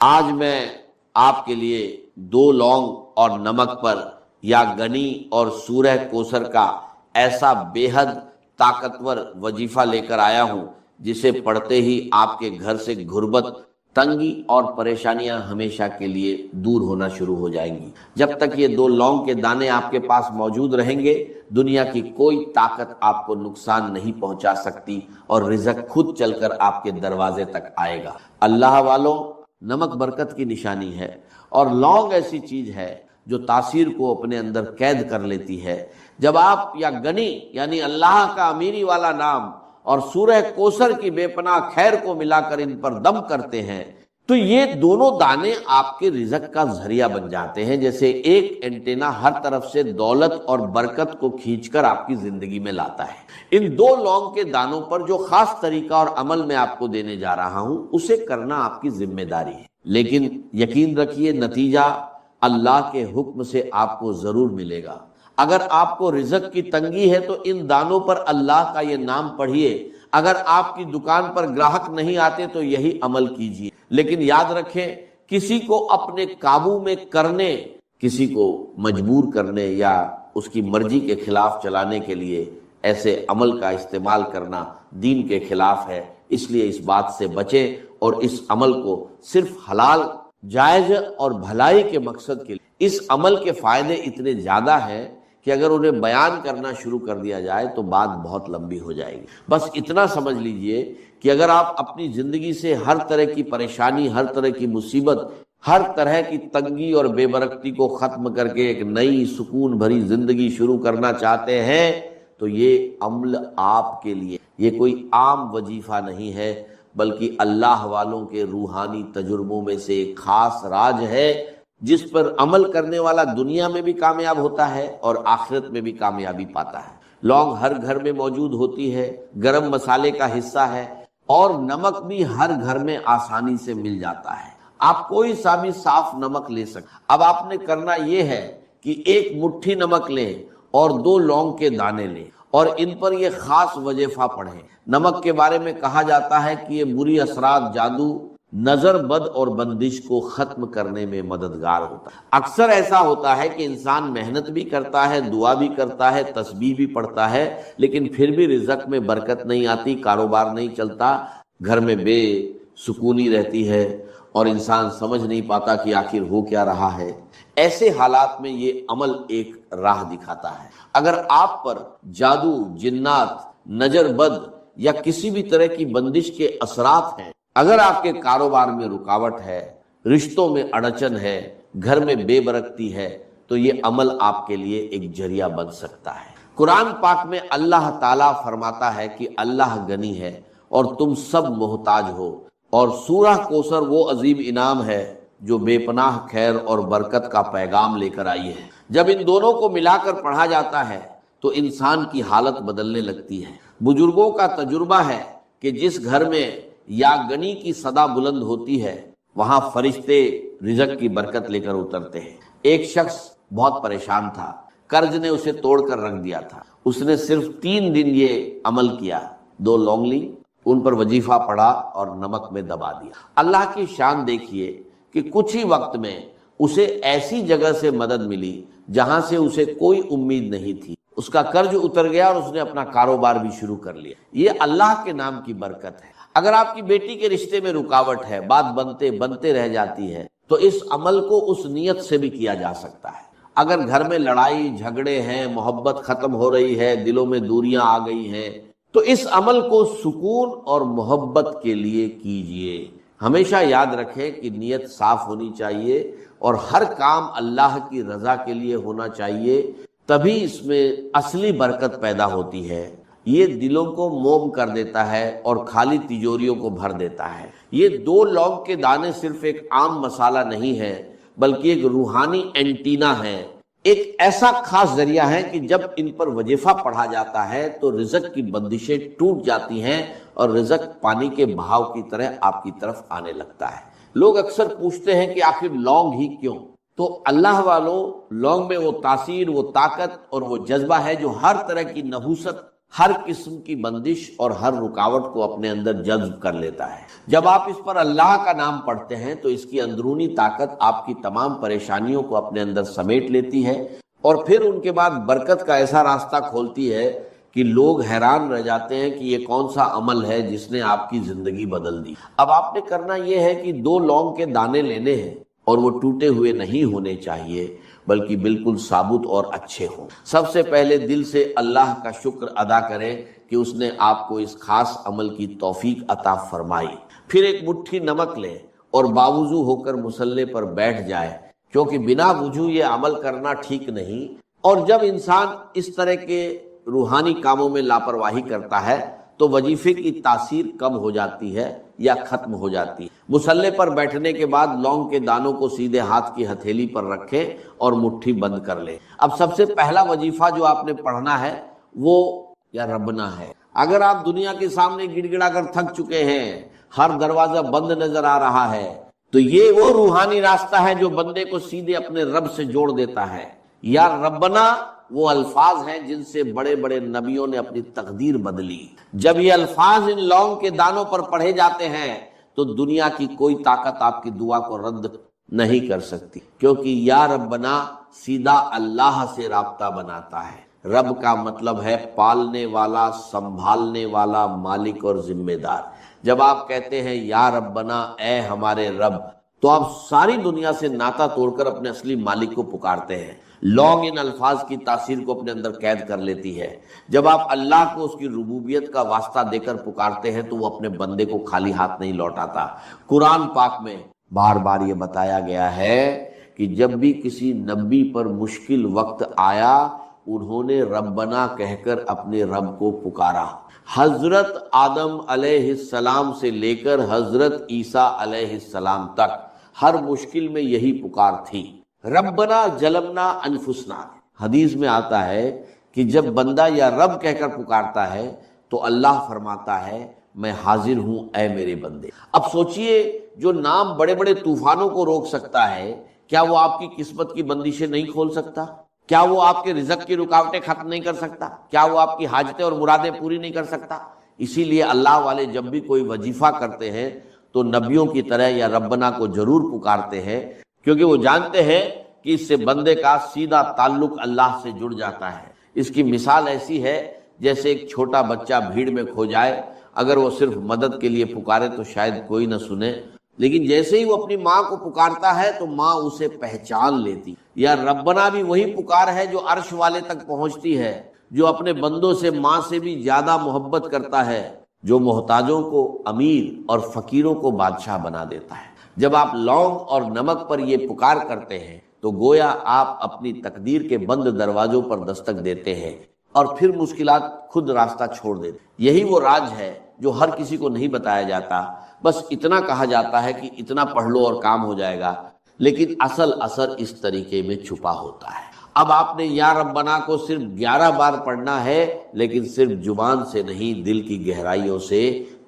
آج میں آپ کے لیے 2 لونگ اور نمک پر یا گنی اور سورہ کوثر کا ایسا بے حد طاقتور وظیفہ لے کر آیا ہوں جسے پڑھتے ہی آپ کے گھر سے غربت، تنگی اور پریشانیاں ہمیشہ کے لیے دور ہونا شروع ہو جائیں گی۔ جب تک یہ 2 لونگ کے دانے آپ کے پاس موجود رہیں گے، دنیا کی کوئی طاقت آپ کو نقصان نہیں پہنچا سکتی اور رزق خود چل کر آپ کے دروازے تک آئے گا۔ اللہ والوں، نمک برکت کی نشانی ہے اور لونگ ایسی چیز ہے جو تاثیر کو اپنے اندر قید کر لیتی ہے۔ جب آپ یا گنی یعنی اللہ کا امیری والا نام اور سورہ کوثر کی بے پناہ خیر کو ملا کر ان پر دم کرتے ہیں تو یہ دونوں دانے آپ کے رزق کا ذریعہ بن جاتے ہیں، جیسے ایک اینٹینا ہر طرف سے دولت اور برکت کو کھینچ کر آپ کی زندگی میں لاتا ہے۔ ان 2 لونگ کے دانوں پر جو خاص طریقہ اور عمل میں آپ کو دینے جا رہا ہوں اسے کرنا آپ کی ذمہ داری ہے، لیکن یقین رکھیے نتیجہ اللہ کے حکم سے آپ کو ضرور ملے گا۔ اگر آپ کو رزق کی تنگی ہے تو ان دانوں پر اللہ کا یہ نام پڑھیے، اگر آپ کی دکان پر گراہک نہیں آتے تو یہی عمل کیجیے، لیکن یاد رکھیں کسی کو اپنے قابو میں کرنے، کسی کو مجبور کرنے یا اس کی مرضی کے خلاف چلانے کے لیے ایسے عمل کا استعمال کرنا دین کے خلاف ہے۔ اس لیے اس بات سے بچیں اور اس عمل کو صرف حلال، جائز اور بھلائی کے مقصد کے لیے۔ اس عمل کے فائدے اتنے زیادہ ہیں کہ اگر انہیں بیان کرنا شروع کر دیا جائے تو بات بہت لمبی ہو جائے گی۔ بس اتنا سمجھ لیجئے کہ اگر آپ اپنی زندگی سے ہر طرح کی پریشانی، ہر طرح کی مصیبت، ہر طرح کی تنگی اور بے برکتی کو ختم کر کے ایک نئی سکون بھری زندگی شروع کرنا چاہتے ہیں تو یہ عمل آپ کے لیے، یہ کوئی عام وظیفہ نہیں ہے، بلکہ اللہ والوں کے روحانی تجربوں میں سے ایک خاص راج ہے جس پر عمل کرنے والا دنیا میں بھی کامیاب ہوتا ہے اور آخرت میں بھی کامیابی پاتا ہے۔ لونگ ہر گھر میں موجود ہوتی ہے، گرم مسالے کا حصہ ہے، اور نمک بھی ہر گھر میں آسانی سے مل جاتا ہے۔ آپ کوئی سا بھی صاف نمک لے سکتے۔ اب آپ نے کرنا یہ ہے کہ 1 مٹھی نمک لیں اور 2 لونگ کے دانے لیں اور ان پر یہ خاص وظیفہ پڑھیں۔ نمک کے بارے میں کہا جاتا ہے کہ یہ بری اثرات، جادو، نظر بد اور بندش کو ختم کرنے میں مددگار ہوتا ہے۔ اکثر ایسا ہوتا ہے کہ انسان محنت بھی کرتا ہے، دعا بھی کرتا ہے، تسبیح بھی پڑھتا ہے، لیکن پھر بھی رزق میں برکت نہیں آتی، کاروبار نہیں چلتا، گھر میں بے سکونی رہتی ہے اور انسان سمجھ نہیں پاتا کہ آخر ہو کیا رہا ہے۔ ایسے حالات میں یہ عمل ایک راہ دکھاتا ہے۔ اگر آپ پر جادو، جنات، نظر بد یا کسی بھی طرح کی بندش کے اثرات ہیں، اگر آپ کے کاروبار میں رکاوٹ ہے، رشتوں میں اڑچن ہے، گھر میں بے برکتی ہے، تو یہ عمل آپ کے لیے ایک ذریعہ بن سکتا ہے۔ قرآن پاک میں اللہ تعالیٰ فرماتا ہے کہ اللہ غنی ہے اور تم سب محتاج ہو، اور سورہ کوثر وہ عظیم انعام ہے جو بے پناہ خیر اور برکت کا پیغام لے کر آئی ہے۔ جب ان دونوں کو ملا کر پڑھا جاتا ہے تو انسان کی حالت بدلنے لگتی ہے۔ بزرگوں کا تجربہ ہے کہ جس گھر میں یا گنی کی صدا بلند ہوتی ہے وہاں فرشتے رزق کی برکت لے کر اترتے ہیں۔ ایک شخص بہت پریشان تھا، قرض نے اسے توڑ کر رکھ دیا تھا۔ اس نے صرف 3 دن یہ عمل کیا، 2 لونگ لی، ان پر وظیفہ پڑھا اور نمک میں دبا دیا۔ اللہ کی شان دیکھیے کہ کچھ ہی وقت میں اسے ایسی جگہ سے مدد ملی جہاں سے اسے کوئی امید نہیں تھی۔ اس کا قرض اتر گیا اور اس نے اپنا کاروبار بھی شروع کر لیا۔ یہ اللہ کے نام کی برکت ہے۔ اگر آپ کی بیٹی کے رشتے میں رکاوٹ ہے، بات بنتے رہ جاتی ہے، تو اس عمل کو اس نیت سے بھی کیا جا سکتا ہے۔ اگر گھر میں لڑائی جھگڑے ہیں، محبت ختم ہو رہی ہے، دلوں میں دوریاں آ گئی ہیں، تو اس عمل کو سکون اور محبت کے لیے کیجئے۔ ہمیشہ یاد رکھیں کہ نیت صاف ہونی چاہیے اور ہر کام اللہ کی رضا کے لیے ہونا چاہیے، تبھی اس میں اصلی برکت پیدا ہوتی ہے۔ یہ دلوں کو موم کر دیتا ہے اور خالی تجوریوں کو بھر دیتا ہے۔ یہ 2 لونگ کے دانے صرف ایک عام مسالہ نہیں ہے، بلکہ ایک روحانی اینٹینا ہے، ایک ایسا خاص ذریعہ ہے کہ جب ان پر وظیفہ پڑھا جاتا ہے تو رزق کی بندشیں ٹوٹ جاتی ہیں اور رزق پانی کے بہاؤ کی طرح آپ کی طرف آنے لگتا ہے۔ لوگ اکثر پوچھتے ہیں کہ آخر لونگ ہی کیوں؟ تو اللہ والوں، لونگ میں وہ تاثیر، وہ طاقت اور وہ جذبہ ہے جو ہر طرح کی نحوست ہر قسم کی بندش اور ہر رکاوٹ کو اپنے اندر جذب کر لیتا ہے۔ جب آپ اس پر اللہ کا نام پڑھتے ہیں تو اس کی اندرونی طاقت آپ کی تمام پریشانیوں کو اپنے اندر سمیٹ لیتی ہے، اور پھر ان کے بعد برکت کا ایسا راستہ کھولتی ہے کہ لوگ حیران رہ جاتے ہیں کہ یہ کون سا عمل ہے جس نے آپ کی زندگی بدل دی۔ اب آپ نے کرنا یہ ہے کہ 2 لونگ کے دانے لینے ہیں، اور وہ ٹوٹے ہوئے نہیں ہونے چاہیے بلکہ بالکل ثابت اور اچھے ہوں۔ سب سے پہلے دل سے اللہ کا شکر ادا کریں کہ اس نے آپ کو اس خاص عمل کی توفیق عطا فرمائی۔ پھر ایک مٹھی نمک لیں اور باوضو ہو کر مصلی پر بیٹھ جائے، کیونکہ بنا وضو یہ عمل کرنا ٹھیک نہیں، اور جب انسان اس طرح کے روحانی کاموں میں لاپرواہی کرتا ہے تو وظیفے کی تاثیر کم ہو جاتی ہے یا ختم ہو جاتی ہے۔ مصلی پر بیٹھنے کے بعد لونگ کے دانوں کو سیدھے ہاتھ کی ہتھیلی پر رکھیں اور مٹھی بند کر لیں۔ اب سب سے پہلا وظیفہ جو آپ نے پڑھنا ہے وہ یا ربنا ہے۔ اگر آپ دنیا کے سامنے گڑ گڑا کر تھک چکے ہیں، ہر دروازہ بند نظر آ رہا ہے، تو یہ وہ روحانی راستہ ہے جو بندے کو سیدھے اپنے رب سے جوڑ دیتا ہے۔ یا ربنا وہ الفاظ ہیں جن سے بڑے بڑے نبیوں نے اپنی تقدیر بدلی۔ جب یہ الفاظ ان لونگ کے دانوں پر پڑھے جاتے ہیں تو دنیا کی کوئی طاقت آپ کی دعا کو رد نہیں کر سکتی، کیونکہ یا ربنا سیدھا اللہ سے رابطہ بناتا ہے۔ رب کا مطلب ہے پالنے والا، سنبھالنے والا، مالک اور ذمہ دار۔ جب آپ کہتے ہیں یا ربنا اے ہمارے رب، تو آپ ساری دنیا سے ناطا توڑ کر اپنے اصلی مالک کو پکارتے ہیں۔ لونگ ان الفاظ کی تاثیر کو اپنے اندر قید کر لیتی ہے۔ جب آپ اللہ کو اس کی ربوبیت کا واسطہ دے کر پکارتے ہیں تو وہ اپنے بندے کو خالی ہاتھ نہیں لوٹاتا۔ قرآن پاک میں بار بار یہ بتایا گیا ہے کہ جب بھی کسی نبی پر مشکل وقت آیا انہوں نے ربنا کہہ کر اپنے رب کو پکارا۔ حضرت آدم علیہ السلام سے لے کر حضرت عیسیٰ علیہ السلام تک ہر مشکل میں یہی پکار تھی، ربنا ظلمنا انفسنا۔ حدیث میں آتا ہے کہ جب بندہ یا رب کہہ کر پکارتا ہے تو اللہ فرماتا ہے میں حاضر ہوں اے میرے بندے۔ اب سوچئے جو نام بڑے بڑے طوفانوں کو روک سکتا ہے، کیا وہ آپ کی قسمت کی بندشیں نہیں کھول سکتا؟ کیا وہ آپ کے رزق کی رکاوٹیں ختم نہیں کر سکتا؟ کیا وہ آپ کی حاجتیں اور مرادیں پوری نہیں کر سکتا؟ اسی لیے اللہ والے جب بھی کوئی وظیفہ کرتے ہیں تو نبیوں کی طرح یا ربنا کو ضرور پکارتے ہیں، کیونکہ وہ جانتے ہیں کہ اس سے بندے کا سیدھا تعلق اللہ سے جڑ جاتا ہے۔ اس کی مثال ایسی ہے جیسے ایک چھوٹا بچہ بھیڑ میں کھو جائے، اگر وہ صرف مدد کے لیے پکارے تو شاید کوئی نہ سنے، لیکن جیسے ہی وہ اپنی ماں کو پکارتا ہے تو ماں اسے پہچان لیتی۔ یا ربنا بھی وہی پکار ہے جو عرش والے تک پہنچتی ہے، جو اپنے بندوں سے ماں سے بھی زیادہ محبت کرتا ہے، جو محتاجوں کو امیر اور فقیروں کو بادشاہ بنا دیتا ہے۔ جب آپ لونگ اور نمک پر یہ پکار کرتے ہیں تو گویا آپ اپنی تقدیر کے بند دروازوں پر دستک دیتے ہیں اور پھر مشکلات خود راستہ چھوڑ دیتے۔ یہی وہ راز ہے جو ہر کسی کو نہیں بتایا جاتا، بس اتنا کہا جاتا ہے کہ اتنا پڑھ لو اور کام ہو جائے گا، لیکن اصل اثر اس طریقے میں چھپا ہوتا ہے۔ اب آپ نے یا ربنا کو صرف 11 بار پڑھنا ہے، لیکن صرف زبان سے نہیں، دل کی گہرائیوں سے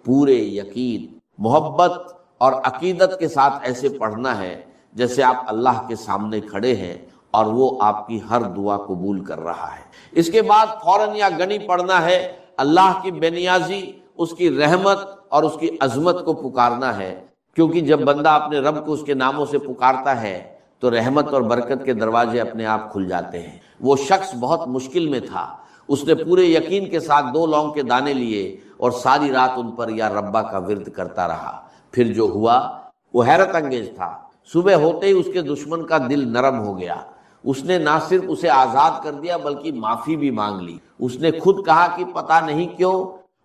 پورے یقین، محبت اور عقیدت کے ساتھ ایسے پڑھنا ہے جیسے آپ اللہ کے سامنے کھڑے ہیں اور وہ آپ کی ہر دعا قبول کر رہا ہے۔ اس کے بعد فوراً یا گنی پڑھنا ہے، اللہ کی بے نیازی، اس کی رحمت اور اس کی عظمت کو پکارنا ہے، کیونکہ جب بندہ اپنے رب کو اس کے ناموں سے پکارتا ہے تو رحمت اور برکت کے دروازے اپنے آپ کھل جاتے ہیں۔ وہ شخص بہت مشکل میں تھا، اس نے پورے یقین کے ساتھ 2 لونگ کے دانے لیے اور ساری رات ان پر یا ربا کا ورد کرتا رہا۔ پھر جو ہوا وہ حیرت انگیز تھا۔ صبح ہوتے ہی اس کے دشمن کا دل نرم ہو گیا۔ اس نے نہ صرف اسے آزاد کر دیا بلکہ معافی بھی مانگ لی۔ اس نے خود کہا کہ پتہ نہیں کیوں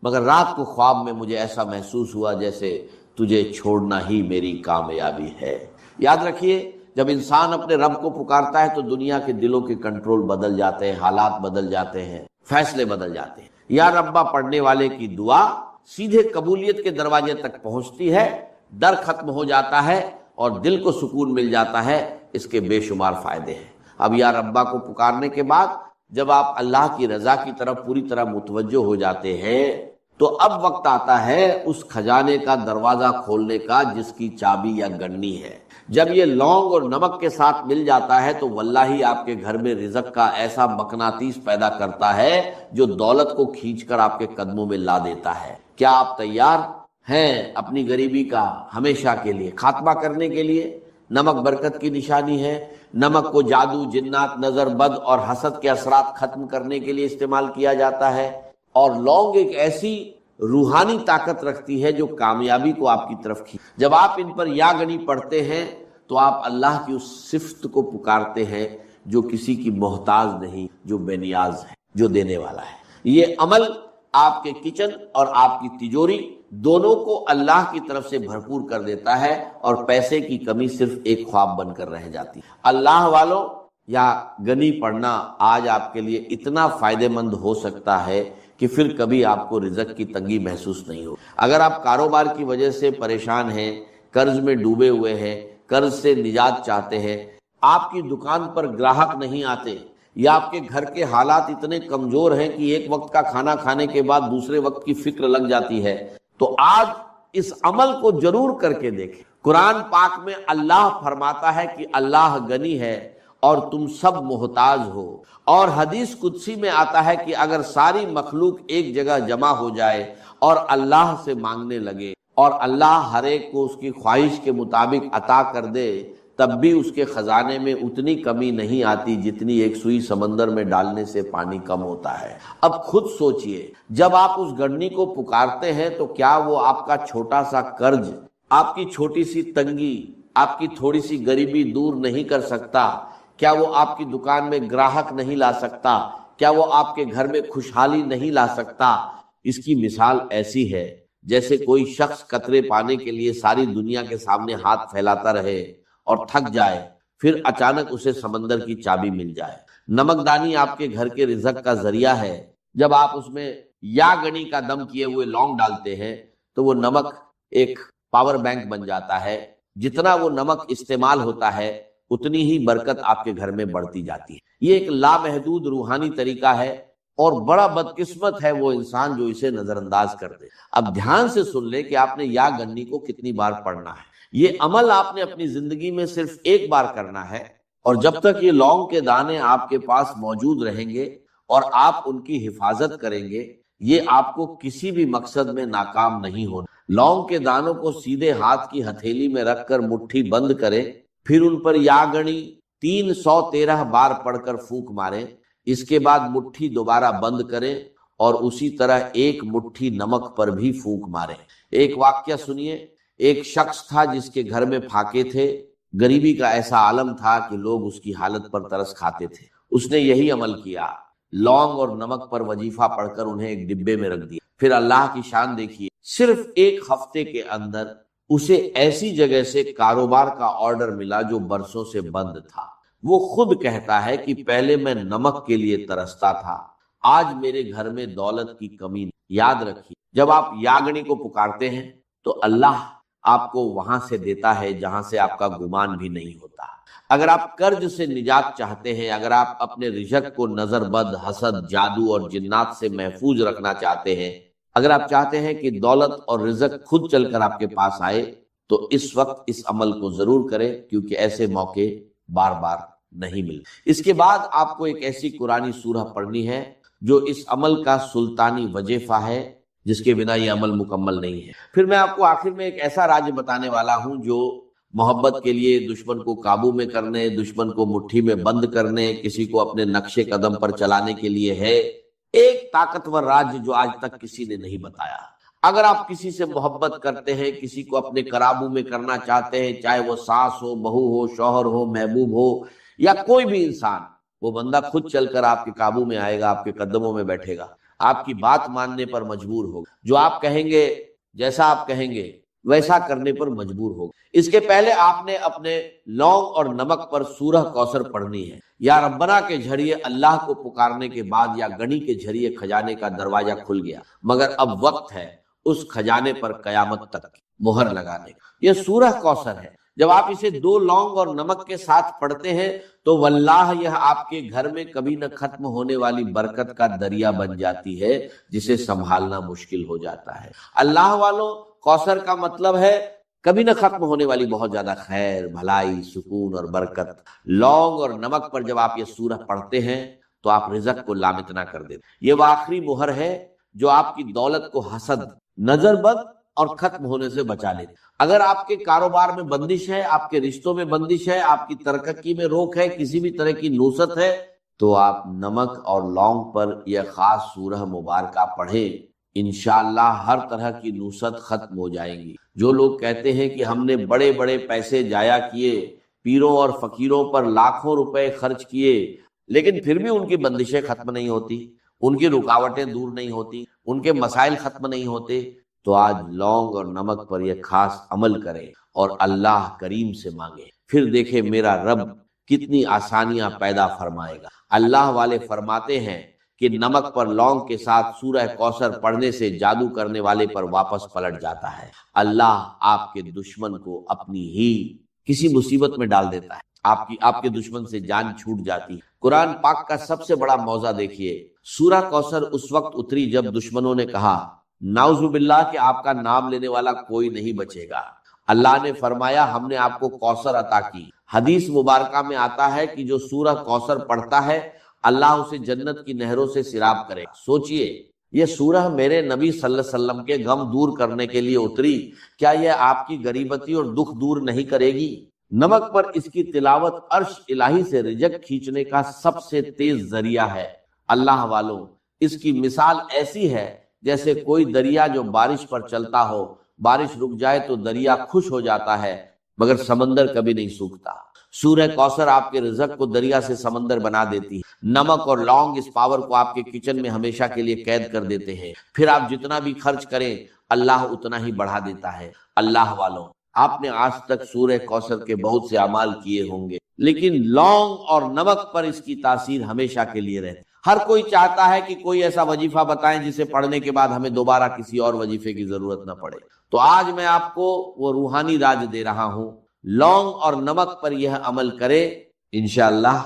مگر رات کو خواب میں مجھے ایسا محسوس ہوا جیسے تجھے چھوڑنا ہی میری کامیابی ہے۔ یاد رکھیے جب انسان اپنے رب کو پکارتا ہے تو دنیا کے دلوں کے کنٹرول بدل جاتے ہیں، حالات بدل جاتے ہیں، فیصلے بدل جاتے ہیں۔ یا ربا پڑھنے والے کی دعا سیدھے قبولیت کے دروازے تک پہنچتی ہے، ڈر ختم ہو جاتا ہے اور دل کو سکون مل جاتا ہے۔ اس کے بے شمار فائدے ہیں۔ اب یا ربا کو پکارنے کے بعد جب آپ اللہ کی رضا کی طرف پوری طرح متوجہ ہو جاتے ہیں تو اب وقت آتا ہے اس خزانے کا دروازہ کھولنے کا جس کی چابی یا گنی ہے۔ جب یہ لونگ اور نمک کے ساتھ مل جاتا ہے تو واللہ آپ کے گھر میں رزق کا ایسا مقناطیس پیدا کرتا ہے جو دولت کو کھینچ کر آپ کے قدموں میں لا دیتا ہے۔ کیا آپ تیار ہیں اپنی غریبی کا ہمیشہ کے لیے خاتمہ کرنے کے لیے؟ نمک برکت کی نشانی ہے۔ نمک کو جادو، جنات، نظر بد اور حسد کے اثرات ختم کرنے کے لیے استعمال کیا جاتا ہے، اور لونگ ایک ایسی روحانی طاقت رکھتی ہے جو کامیابی کو آپ کی طرف کھینچتی۔ جب آپ ان پر یا گنی پڑھتے ہیں تو آپ اللہ کی اس صفت کو پکارتے ہیں جو کسی کی محتاج نہیں، جو بے نیاز ہے، جو دینے والا ہے۔ یہ عمل آپ کے کچن اور آپ کی تجوری دونوں کو اللہ کی طرف سے بھرپور کر دیتا ہے، اور پیسے کی کمی صرف ایک خواب بن کر رہ جاتی ہے۔ اللہ والوں، یا گنی پڑھنا آج آپ کے لیے اتنا فائدہ مند ہو سکتا ہے کہ پھر کبھی آپ کو رزق کی تنگی محسوس نہیں ہو۔ اگر آپ کاروبار کی وجہ سے پریشان ہیں، قرض میں ڈوبے ہوئے ہیں، قرض سے نجات چاہتے ہیں، آپ کی دکان پر گراہک نہیں آتے، یا آپ کے گھر کے حالات اتنے کمزور ہیں کہ ایک وقت کا کھانا کھانے کے بعد دوسرے وقت کی فکر لگ جاتی ہے، تو آج اس عمل کو ضرور کر کے دیکھیں۔ قرآن پاک میں اللہ فرماتا ہے کہ اللہ غنی ہے اور تم سب محتاج ہو، اور حدیث قدسی میں آتا ہے کہ اگر ساری مخلوق ایک جگہ جمع ہو جائے اور اللہ سے مانگنے لگے اور اللہ ہر ایک کو اس کی خواہش کے مطابق عطا کر دے، تب بھی اس کے خزانے میں اتنی کمی نہیں آتی جتنی ایک سوئی سمندر میں ڈالنے سے پانی کم ہوتا ہے۔ اب خود سوچئے، جب آپ اس گڑنی کو پکارتے ہیں تو کیا وہ آپ کا چھوٹا سا قرض، آپ کی چھوٹی سی تنگی، آپ کی تھوڑی سی غریبی دور نہیں کر سکتا؟ کیا وہ آپ کی دکان میں گراہک نہیں لا سکتا؟ کیا وہ آپ کے گھر میں خوشحالی نہیں لا سکتا؟ اس کی مثال ایسی ہے جیسے کوئی شخص قطرے پانے کے لیے ساری دنیا کے سامنے ہاتھ پھیلاتا رہے اور تھک جائے، پھر اچانک اسے سمندر کی چابی مل جائے۔ نمک دانی آپ کے گھر کے رزق کا ذریعہ ہے۔ جب آپ اس میں یا گنی کا دم کیے ہوئے لونگ ڈالتے ہیں تو وہ نمک ایک پاور بینک بن جاتا ہے۔ جتنا وہ نمک استعمال ہوتا ہے اتنی ہی برکت آپ کے گھر میں بڑھتی جاتی ہے۔ یہ ایک لامحدود روحانی طریقہ ہے، اور بڑا بدقسمت ہے وہ انسان جو اسے نظر انداز کر دے۔ اب دھیان سے سن لے کہ آپ نے یا گنی کو کتنی بار پڑھنا ہے۔ یہ عمل آپ نے اپنی زندگی میں صرف ایک بار کرنا ہے، اور جب تک یہ لونگ کے دانے آپ کے پاس موجود رہیں گے اور آپ ان کی حفاظت کریں گے، یہ آپ کو کسی بھی مقصد میں ناکام نہیں ہونا۔ لونگ کے دانوں کو سیدھے ہاتھ کی ہتھیلی میں رکھ کر مٹھی بند کریں، پھر ان پر یا گنی 313 بار پڑھ کر پھونک ماریں، اس کے بعد مٹھی دوبارہ بند کریں اور اسی طرح ایک مٹھی نمک پر بھی پھونک ماریں۔ ایک واقعہ سنیے۔ ایک شخص تھا جس کے گھر میں پھاکے تھے، غریبی کا ایسا عالم تھا کہ لوگ اس کی حالت پر ترس کھاتے تھے۔ اس نے یہی عمل کیا، لونگ اور نمک پر وظیفہ پڑھ کر انہیں ایک ڈبے میں رکھ دیا۔ پھر اللہ کی شان دیکھیے، صرف ایک ہفتے کے اندر اسے ایسی جگہ سے کاروبار کا آرڈر ملا جو برسوں سے بند تھا۔ وہ خود کہتا ہے کہ پہلے میں نمک کے لیے ترستا تھا، آج میرے گھر میں دولت کی کمی نہیں۔ یاد رکھیے، جب آپ یاگنی کو پکارتے ہیں تو اللہ آپ کو وہاں سے دیتا ہے جہاں سے آپ کا گمان بھی نہیں ہوتا۔ اگر آپ قرض سے نجات چاہتے ہیں، اگر آپ اپنے رزق کو نظر بد، حسد، جادو اور جنات سے محفوظ رکھنا چاہتے ہیں، اگر آپ چاہتے ہیں کہ دولت اور رزق خود چل کر آپ کے پاس آئے، تو اس وقت اس عمل کو ضرور کریں، کیونکہ ایسے موقع بار بار نہیں ملتے۔ اس کے بعد آپ کو ایک ایسی قرآنی سورہ پڑھنی ہے جو اس عمل کا سلطانی وظیفہ ہے، جس کے بنا یہ عمل مکمل نہیں ہے۔ پھر میں آپ کو آخر میں ایک ایسا راز بتانے والا ہوں جو محبت کے لیے دشمن کو قابو میں کرنے، دشمن کو مٹھی میں بند کرنے، کسی کو اپنے نقشے قدم پر چلانے کے لیے ہے۔ ایک طاقتور راز جو آج تک کسی نے نہیں بتایا۔ اگر آپ کسی سے محبت کرتے ہیں، کسی کو اپنے قابو میں کرنا چاہتے ہیں، چاہے وہ ساس ہو، بہو ہو، شوہر ہو، محبوب ہو، یا کوئی بھی انسان، وہ بندہ خود چل کر آپ کے قابو میں آئے گا، آپ کے قدموں میں بیٹھے گا، آپ کی بات ماننے پر مجبور ہوگا، جو آپ کہیں گے، جیسا آپ کہیں گے ویسا کرنے پر مجبور ہوگا۔ اس کے پہلے آپ نے اپنے لونگ اور نمک پر سورہ کوثر پڑھنی ہے۔ یا ربنا کے ذریعے اللہ کو پکارنے کے بعد یا گنی کے ذریعے خزانے کا دروازہ کھل گیا، مگر اب وقت ہے اس خزانے پر قیامت تک مہر لگانے کا۔ یہ سورہ کوثر ہے۔ جب آپ اسے 2 لونگ اور نمک کے ساتھ پڑھتے ہیں تو واللہ یہ آپ کے گھر میں کبھی نہ ختم ہونے والی برکت کا دریا بن جاتی ہے جسے سنبھالنا مشکل ہو جاتا ہے۔ اللہ والوں، کوثر کا مطلب ہے کبھی نہ ختم ہونے والی بہت زیادہ خیر، بھلائی، سکون اور برکت۔ لونگ اور نمک پر جب آپ یہ سورہ پڑھتے ہیں تو آپ رزق کو لامتنا کر دیتے۔ یہ وہ آخری مہر ہے جو آپ کی دولت کو حسد، نظر بد اور ختم ہونے سے بچا لیتے۔ اگر آپ کے کاروبار میں بندش ہے، آپ کے رشتوں میں بندش ہے، آپ کی ترقی میں روک ہے، کسی بھی طرح کی نوست ہے، تو آپ نمک اور لونگ پر یہ خاص سورہ مبارکہ پڑھیں، انشاءاللہ ہر طرح کی نوست ختم ہو جائیں گی۔ جو لوگ کہتے ہیں کہ ہم نے بڑے بڑے پیسے جایا کیے، پیروں اور فقیروں پر لاکھوں روپے خرچ کیے، لیکن پھر بھی ان کی بندشیں ختم نہیں ہوتی، ان کی رکاوٹیں دور نہیں ہوتی، ان کے مسائل ختم نہیں ہوتے، تو آج لونگ اور نمک پر یہ خاص عمل کریں اور اللہ کریم سے مانگیں، پھر دیکھیں میرا رب کتنی آسانیاں پیدا فرمائے گا۔ اللہ والے فرماتے ہیں کہ نمک پر لونگ کے ساتھ سورہ کوثر پڑھنے سے جادو کرنے والے پر واپس پلٹ جاتا ہے۔ اللہ آپ کے دشمن کو اپنی ہی کسی مصیبت میں ڈال دیتا ہے، آپ کے دشمن سے جان چھوٹ جاتی ہے۔ قرآن پاک کا سب سے بڑا موضع دیکھیے، سورہ کوثر اس وقت اتری جب دشمنوں نے کہا نعوذ باللہ کہ آپ کا نام لینے والا کوئی نہیں بچے گا۔ اللہ نے فرمایا ہم نے آپ کو کوثر عطا کی۔ حدیث مبارکہ میں آتا ہے کہ جو سورہ کوثر پڑھتا ہے اللہ اسے جنت کی نہروں سے سیراب کرے۔ سوچئے یہ سورہ میرے نبی صلی اللہ علیہ وسلم کے غم دور کرنے کے لیے اتری، کیا یہ آپ کی غریبتی اور دکھ دور نہیں کرے گی؟ نمک پر اس کی تلاوت عرش الہی سے رزق کھینچنے کا سب سے تیز ذریعہ ہے۔ اللہ والوں، اس کی مثال ایسی ہے جیسے کوئی دریا جو بارش پر چلتا ہو، بارش رک جائے تو دریا خوش ہو جاتا ہے مگر سمندر کبھی نہیں سوکھتا۔ سورہ کوثر آپ کے رزق کو دریا سے سمندر بنا دیتی ہے۔ نمک اور لونگ اس پاور کو آپ کے کچن میں ہمیشہ کے لیے قید کر دیتے ہیں، پھر آپ جتنا بھی خرچ کریں اللہ اتنا ہی بڑھا دیتا ہے۔ اللہ والوں، آپ نے آج تک سورہ کوثر کے بہت سے اعمال کیے ہوں گے، لیکن لونگ اور نمک پر اس کی تاثیر ہمیشہ کے لیے رہتی۔ ہر کوئی چاہتا ہے کہ کوئی ایسا وظیفہ بتائیں جسے پڑھنے کے بعد ہمیں دوبارہ کسی اور وظیفے کی ضرورت نہ پڑے، تو آج میں آپ کو وہ روحانی راج دے رہا ہوں۔ لونگ اور نمک پر یہ عمل کرے، انشاءاللہ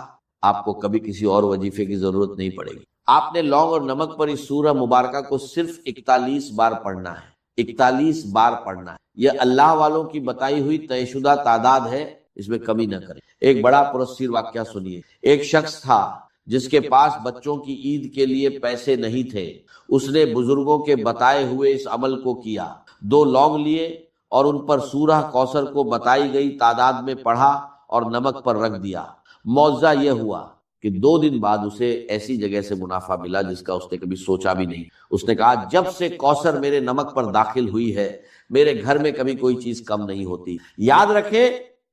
آپ کو کبھی کسی اور وظیفے کی ضرورت نہیں پڑے گی۔ آپ نے لونگ اور نمک پر اس سورہ مبارکہ کو صرف 41 بار پڑھنا ہے، 41 بار پڑھنا ہے۔ یہ اللہ والوں کی بتائی ہوئی طے شدہ تعداد ہے، اس میں کمی نہ کریں۔ ایک بڑا پرسیر واقعہ سنیے۔ ایک شخص تھا جس کے پاس بچوں کی عید کے لیے پیسے نہیں تھے۔ اس نے بزرگوں کے بتائے ہوئے اس عمل کو کیا، 2 لونگ لیے اور ان پر سورہ کوثر کو بتائی گئی تعداد میں پڑھا اور نمک پر رکھ دیا۔ معجزہ یہ ہوا کہ 2 دن بعد اسے ایسی جگہ سے منافع ملا جس کا اس نے کبھی سوچا بھی نہیں۔ اس نے کہا جب سے کوثر میرے نمک پر داخل ہوئی ہے میرے گھر میں کبھی کوئی چیز کم نہیں ہوتی۔ یاد رکھیں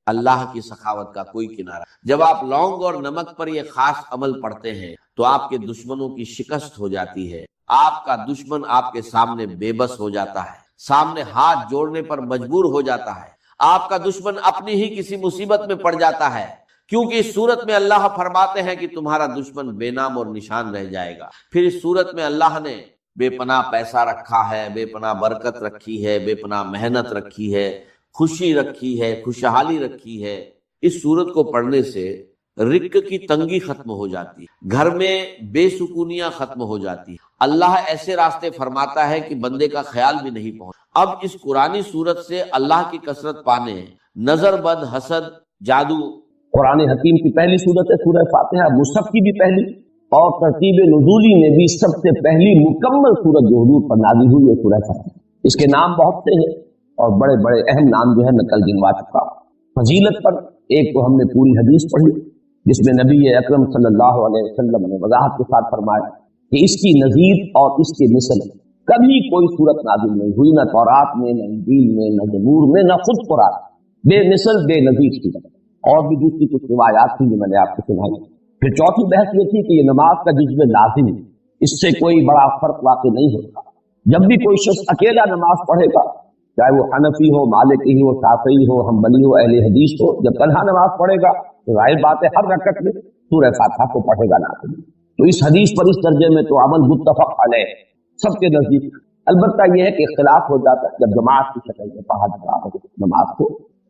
اللہ کی سخاوت کا کوئی کنارہ۔ جب آپ لونگ اور نمک پر یہ خاص عمل پڑھتے ہیں تو آپ کے دشمنوں کی شکست ہو جاتی ہے، آپ کا دشمن آپ کے سامنے بے بس ہو جاتا ہے، سامنے ہاتھ جوڑنے پر مجبور ہو جاتا ہے، آپ کا دشمن اپنی ہی کسی مصیبت میں پڑ جاتا ہے، کیونکہ اس صورت میں اللہ فرماتے ہیں کہ تمہارا دشمن بے نام اور نشان رہ جائے گا۔ پھر اس صورت میں اللہ نے بے پناہ پیسہ رکھا ہے، بے پناہ برکت رکھی ہے، بے پناہ محنت رکھی ہے، خوشی رکھی ہے، خوشحالی رکھی ہے۔ اس صورت کو پڑھنے سے رزق کی تنگی ختم ہو جاتی ہے، گھر میں بے سکونیاں ختم ہو جاتی ہیں، اللہ ایسے راستے فرماتا ہے کہ بندے کا خیال بھی نہیں پہنچ۔ اب اس قرآنی صورت سے اللہ کی کثرت پانے، نظر بد، حسد، جادو۔ قرآن حکیم کی پہلی صورت ہے سورہ فاتحہ، مصحف کی بھی پہلی اور ترتیب نزولی میں بھی سب سے پہلی مکمل صورت جو حضور پر نازل ہوئی ہے سورہ فاتحہ۔ اس کے نام بہت سے ہیں اور بڑے بڑے اہم نام جو ہے میں کل گنوا چکا۔ فضیلت پر ایک تو ہم نے پوری حدیث پڑھی جس میں نبی اکرم صلی اللہ علیہ وسلم نے وضاحت کے ساتھ فرمایا کہ اس کی نظیر اور اس کے مثل کبھی کوئی صورت نازل نہیں ہوئی، نہ تورات میں، نہ انجیل میں، نہ زبور میں، نہ خود قرآن، بے مثل بے نظیر کی۔ اور بھی دوسری کچھ روایات تھیں جو میں نے آپ کو سنائی۔ پھر چوتھی بحث یہ تھی کہ یہ نماز کا جزو لازم ہے، اس سے کوئی بڑا فرق واقع نہیں ہوتا۔ جب بھی کوئی شخص اکیلا نماز پڑھے گا، چاہے وہ حنفی ہو، مالکی ہو، شافعی ہو، حنبلی ہو، اہل حدیث ہو، جب تنہا نماز پڑھے گا تو ظاہر بات ہے ہر رکعت میں سورہ فاتحہ کو پڑھے گا نازل۔ تو اس حدیث پر اس درجے میں تو عمل متفق علیہ سب کے نزدیک۔ البتہ یہ ہے کہ اختلاف ہو جاتا ہے جب جماعت کی شکل میں پڑھا جا رہا ہو نماز کو،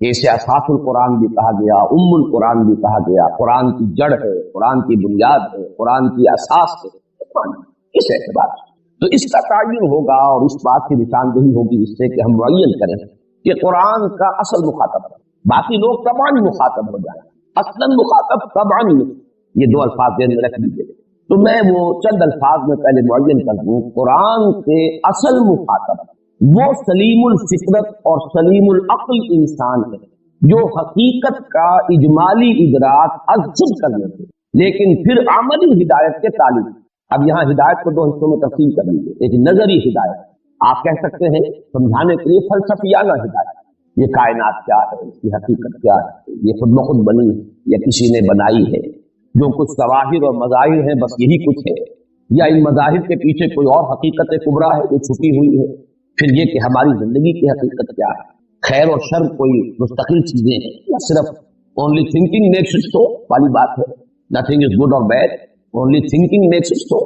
کہ اسے اساس القرآن بھی کہا گیا، القرآن بھی کہا گیا، قرآن کی جڑ ہے، قرآن کی بنیاد ہے، قرآن کی اساس ہے قرآن۔ اس اعتبار سے تو اس کا تعین ہوگا اور اس بات کی نشاندہی ہوگی اس سے کہ ہم معین کریں کہ قرآن کا اصل مخاطب ہے، باقی لوگ طبعاً مخاطب ہو جائیں، اصلاً مخاطب طبعاً یہ دو الفاظ ذہن میں رکھ لیجیے۔ تو میں وہ چند الفاظ میں پہلے معین کر دوں، قرآن کے اصل مخاطب وہ سلیم الفطرت اور سلیم العقل انسان ہے، جو حقیقت کا اجمالی ادراک ازل کرنے سے لیکن پھر عملی ہدایت کے تعلق۔ اب یہاں ہدایت کو دو حصوں میں تقسیم کر لیجیے، ایک نظری ہدایت، آپ کہہ سکتے ہیں سمجھانے کے لیے فلسفیانہ ہدایت، یہ کائنات کیا ہے، اس کی حقیقت کیا ہے، یہ خود بخود بنی ہے یا کسی نے بنائی ہے، جو کچھ ظواہر اور مظاہر ہیں بس یہی کچھ ہے، یا ان مظاہر کے پیچھے کوئی اور حقیقت کبریٰ ہے جو چھپی ہوئی ہے۔ پھر یہ کہ ہماری زندگی کی حقیقت کیا ہے، خیر اور شر کوئی مستقل چیزیں ہیں یا صرف only thinking makes it so والی بات ہے، نتھنگ از گڈ اور bad, only thinking makes it so,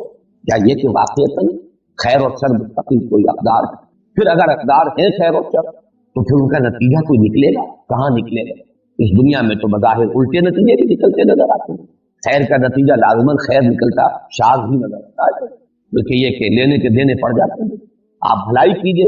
یا یہ کہ واقعتاً خیر اور شر مستقل کوئی اقدار ہے؟ پھر اگر اقدار ہے خیر اور شر تو پھر ان کا نتیجہ کوئی نکلے گا، کہاں نکلے گا؟ اس دنیا میں تو بظاہر الٹے نتیجے بھی نکلتے نظر آتے ہیں، خیر کا نتیجہ لازماً خیر نکلتا شاذ ہی نظر آتا ہے، بلکہ یہ کہ لینے کے دینے پڑ جاتے ہیں۔ آپ بھلائی کیجئے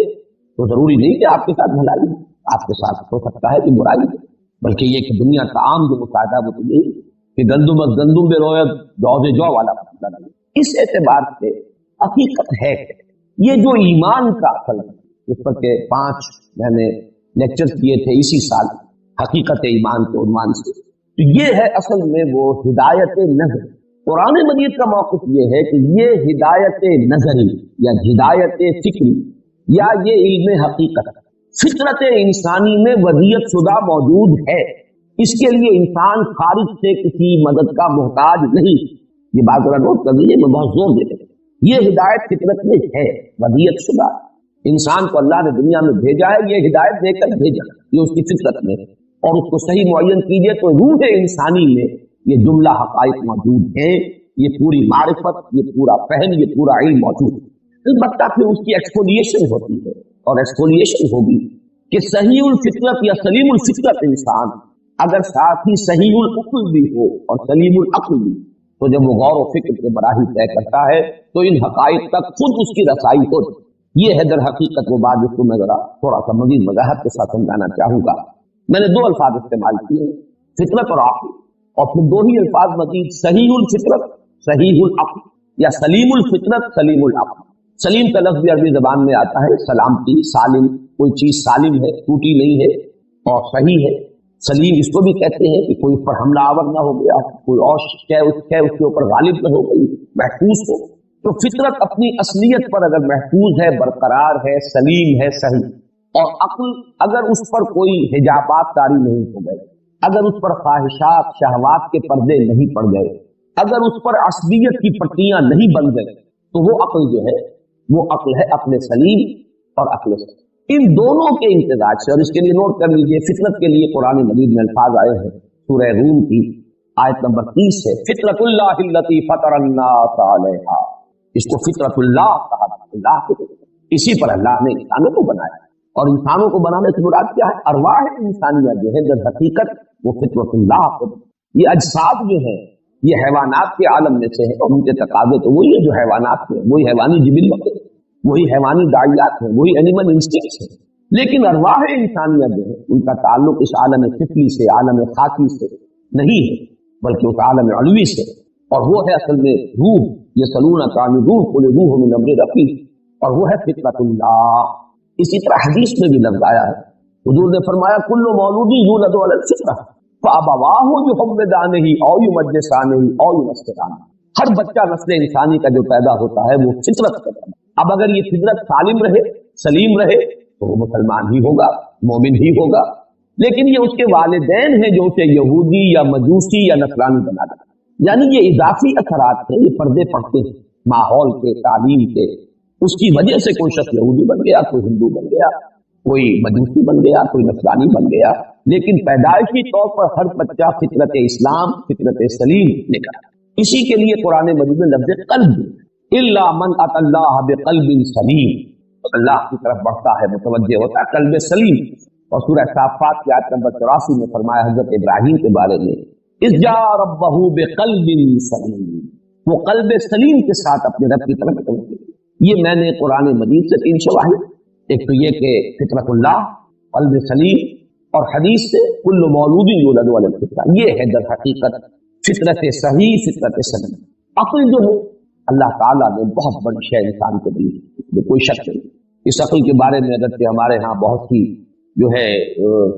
تو ضروری نہیں کہ آپ کے ساتھ بھلائی ہے، آپ کے ساتھ ہو سکتا ہے کہ برائی ہے، بلکہ یہ کہ دنیا کا عام جو مشاہدہ وہ تو یہی کہ گندم از گندم بے رویت جوز جو والا مسئلہ نہیں۔ اس اعتبار سے حقیقت ہے کہ یہ جو ایمان کا اصل ہے، اس پر کے 5 میں نے لیکچر کیے تھے اسی سال حقیقت ایمان کے عنوان سے، تو یہ ہے اصل میں وہ ہدایت نظر۔ قرآن مجید کا موقف یہ ہے کہ یہ ہدایت نظری یا ہدایت فکری یا یہ علم حقیقت فطرت انسانی میں وضعیت شدہ موجود ہے، اس کے لیے انسان خارج سے کسی مدد کا محتاج نہیں۔ یہ بات ذرا نوٹ کر لیجیے، میں بہت زور دے رہا ہوں، یہ ہدایت فطرت میں ہے، وضعیت شدہ انسان کو اللہ نے دنیا میں بھیجا ہے، یہ ہدایت دے کر بھیجا، یہ اس کی فطرت میں ہے، اور اس کو صحیح معین کیجئے تو روح انسانی میں یہ جملہ حقائق موجود ہیں، یہ پوری معرفت، یہ پورا فہم، یہ پورا علم موجود ہے۔ البتہ پھر اس کی ایکسفولیشن ہوتی ہے، اور ایکسفولیشن ہوگی کہ صحیح الفطرت یا سلیم الفطرت انسان اگر ساتھ ہی صحیح العقل بھی ہو اور سلیم العقل بھی، تو جب وہ غور و فکر کے مراحل طے کرتا ہے تو ان حقائق تک خود اس کی رسائی ہو۔ یہ ہے در حقیقت وہ بات جس کو میں ذرا تھوڑا سا مزید وضاحت کے ساتھ سمجھانا چاہوں گا۔ میں نے 2 الفاظ استعمال کیے، فطرت اور عقل، اور پھر 2 ہی الفاظ مزید، صحیح الفطرت صحیح العقل، یا سلیم الفطرت سلیم العقل۔ سلیم کا لفظ بھی عربی زبان میں آتا ہے سلامتی، سالم، کوئی چیز سالم ہے، ٹوٹی نہیں ہے، اور صحیح ہے۔ سلیم اس کو بھی کہتے ہیں کہ کوئی اس پر حملہ آور نہ ہو گیا، کوئی اور اس کے اوپر غالب نہ ہو گئی، محفوظ ہو۔ تو فطرت اپنی اصلیت پر اگر محفوظ ہے، برقرار ہے، سلیم ہے، صحیح، اور عقل اگر اس پر کوئی حجابات طاری نہیں ہو گئے، اگر اس پر خواہشات شہوات کے پردے نہیں پڑ گئے، اگر اس پر عصبیت کی پٹیاں نہیں بن گئے، تو وہ عقل جو ہے وہ عقل ہے عقل سلیم اور عقل سلیم۔ ان دونوں کے امتزاج سے، اور اس کے لیے نوٹ کر لیجئے فطرت کے لیے قرآن مجید میں الفاظ آئے ہیں، سورہ روم کی آیت نمبر 30 ہے، فطرت اللہ التی فطر الناس علیہا، اس کو فطرت اللہ کہا، اللہ کے اسی پر اللہ نے انسانوں کو بنایا، اور انسانوں کو بنانے سے مراد کیا ہے؟ ارواح انسانیہ جو ہے در حقیقت وہ فطرت اللہ کو، یہ اجساد جو ہیں یہ حیوانات کے عالم میں سے ہے، اور ان کے تقاضے تو وہی ہے جو حیوانات ہیں، وہی حیوانی جبلت ہے، وہی حیوانی داعیات ہیں، وہی اینیمل انسٹنکٹس ہیں، لیکن ارواح انسانیہ جو ہے ان کا تعلق اس عالم فطری سے، عالم خاکی سے نہیں ہے، بلکہ اس عالم علوی سے، اور وہ ہے اصل میں روح، یسألونک عن الروح قل الروح من امر ربی، اور وہ ہے فطرت اللہ۔ اسی طرح حدیث میں بھی لفظ آیا ہے، حضور نے فرمایا کل مولود یولد علی الفطرہ فابواہ یحودانہ او یمجسانہ او ینصرانہ، ہر بچہ نسل انسانی کا جو پیدا ہوتا ہے وہ فطرت کا ہے۔ اب اگر یہ فطرت سالم رہے، سلیم رہے، تو وہ مسلمان ہی ہوگا، مومن ہی ہوگا، لیکن یہ اس کے والدین ہیں جو اسے یہودی یا مجوسی یا نصرانی بنا دیتے ہیں، یعنی یہ اضافی اثرات ہیں، یہ پردے پڑتے ہیں ماحول کے، تعلیم کے، اس کی وجہ سے کوئی شخص یہودی بن گیا، کوئی ہندو بن گیا، کوئی مجوسی بن گیا، کوئی نصرانی بن گیا، لیکن پیدائشی طور پر ہر بچہ فطرت اسلام، فطرت سلیم لے کر۔ اسی کے لیے قرآن مجید میں لفظ قلب الا من اتى الله بقلب سلیم، اللہ کی طرف بڑھتا ہے، متوجہ ہوتا ہے قلب سلیم، اور سورہ صافات کی آیت نمبر 84 میں فرمایا حضرت ابراہیم کے بارے میں، اذ جاء ربہ بقلب سلیم، وہ قلب سلیم کے ساتھ اپنے رب کی طرف پہنچے۔ یہ میں نے قرآن مجید سے 3 شواہد، ایک تو یہ کہ فطرت اللہ، قلب سلیم، اور حدیث سے کل مولود یولد علی الفطرہ، یہ ہے در حقیقت فطرت صحیح، فطرت سلیم۔ عقل جو ہے اللہ تعالیٰ نے بہت بڑی شے انسان کو دی، اس میں کوئی شک نہیں۔ اس عقل کے بارے میں اگرچہ ہمارے ہاں بہت سی جو ہے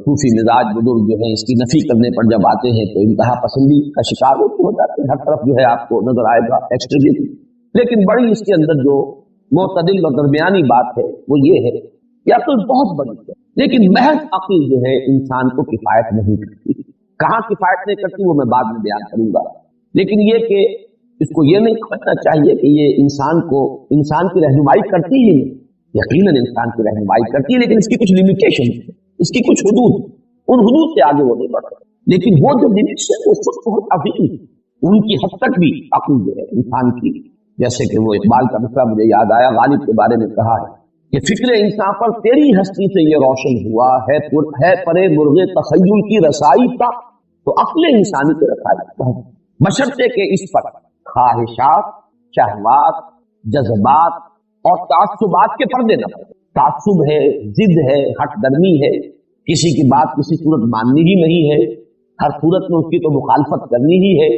صوفی مزاج بزرگ جو ہے اس کی نفی کرنے پر جب آتے ہیں تو انتہا پسندی کا شکار ہو جاتے ہیں، ہر طرف جو ہے آپ کو نظر آئے گا ایکسٹریمزم، لیکن بڑی اس کے اندر جو معتدل اور درمیانی بات ہے وہ یہ ہے کہ عقل بہت بڑی ہے، لیکن محض عقل جو ہے انسان کو کفایت نہیں کرتی۔ کہاں کفایت نہیں کرتی وہ میں بعد میں بیان کروں گا، لیکن یہ کہ اس کو یہ نہیں سمجھنا چاہیے کہ یہ انسان کی رہنمائی کرتی ہی نہیں، یقیناً انسان کی رہنمائی کرتی ہے، لیکن اس کی کچھ لمیٹیشن ہے، اس کی کچھ حدود، ان حدود سے آگے وہ نہیں بڑھتا۔ لیکن وہ جو لمٹس ہے وہ خود بہت عظیم ہے، ان کی حد تک بھی عقل جو ہے انسان کی، جیسے کہ وہ اقبال کا مصرع مجھے یاد آیا، غالب کے بارے میں کہا ہے کہ فکر انسان پر تیری ہستی سے یہ روشن ہوا ہے پرے مرغ تخیل کی رسائی کا، تو عقل انسانی کی رسائی بہت، بشرطے کہ اس پر خواہشات، شہوات، جذبات اور تعصبات کے پردے نہ پڑے۔ تعصب ہے، ضد ہے، ہٹ درمی ہے، کسی کی بات کسی صورت ماننی ہی نہیں ہے، ہر صورت میں اس کی تو مخالفت کرنی ہی ہے،